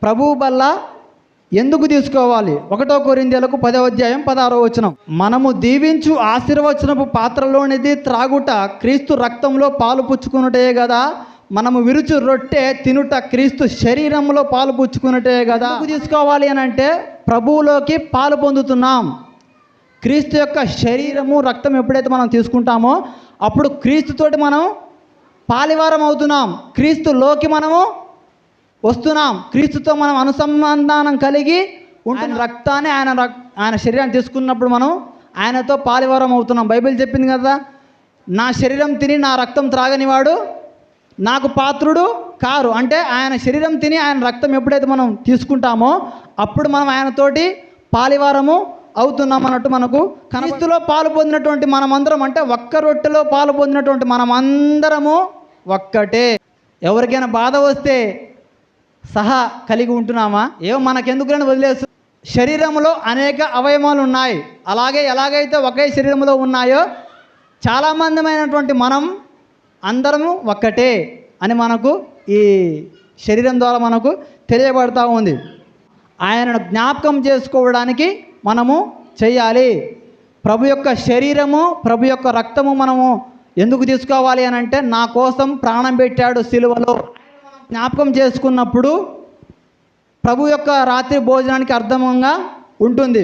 ప్రభువు బల్ల ఎందుకు తీసుకోవాలి? 1 కొరింథీయులకు 10వ అధ్యాయం 16వ వచనం. మనము దీవించు ఆశీర్వచనపు పాత్రలోనిది త్రాగుట క్రీస్తు రక్తంలో పాలు పుచ్చుకున్నటే కదా. మనము విరుచు రొట్టె తినుట క్రీస్తు శరీరంలో పాలు పుచ్చుకున్నటే కదా. ఎందుకు తీసుకోవాలి అని అంటే ప్రభువులోకి పాలు పొందుతున్నాం. క్రీస్తు యొక్క శరీరము రక్తం ఎప్పుడైతే మనం తీసుకుంటామో అప్పుడు క్రీస్తుతోటి మనం పాలివారం అవుతున్నాం. క్రీస్తులోకి మనము వస్తున్నాం. క్రీస్తుతో మనం అనుసంధానం కలిగి ఉంటున్న రక్తాన్ని ఆయన శరీరాన్ని తీసుకున్నప్పుడు మనం ఆయనతో పాలివారం అవుతున్నాం. బైబిల్ చెప్పింది కదా, నా శరీరం తిని నా రక్తం త్రాగనివాడు నాకు పాత్రుడు కారు. అంటే ఆయన శరీరం తిని ఆయన రక్తం ఎప్పుడైతే మనం తీసుకుంటామో అప్పుడు మనం ఆయనతోటి పాలివారము అవుతున్నాం అన్నట్టు మనకు. క్రీస్తులో పాలు పొందినటువంటి మనమందరం, అంటే ఒక్క రొట్టెలో పాలు పొందినటువంటి మనమందరము ఒక్కటే. ఎవరికైనా బాధ వస్తే సహా కలిగి ఉంటున్నామా? ఏమో మనకెందుకులని వదిలేసు. శరీరంలో అనేక అవయవాలు ఉన్నాయి. అలాగే ఎలాగైతే ఒకే శరీరంలో ఉన్నాయో చాలామందిమైనటువంటి మనం అందరము ఒక్కటే అని మనకు ఈ శరీరం ద్వారా మనకు తెలియబడతా ఉంది. ఆయనను జ్ఞాపకం చేసుకోవడానికి మనము చేయాలి. ప్రభు యొక్క శరీరము, ప్రభు యొక్క రక్తము మనము ఎందుకు తీసుకోవాలి అని అంటే నా కోసం ప్రాణం పెట్టాడు సిలువలో. జ్ఞాపకం చేసుకున్నప్పుడు ప్రభు యొక్క రాత్రి భోజనానికి అర్థంగా ఉంటుంది.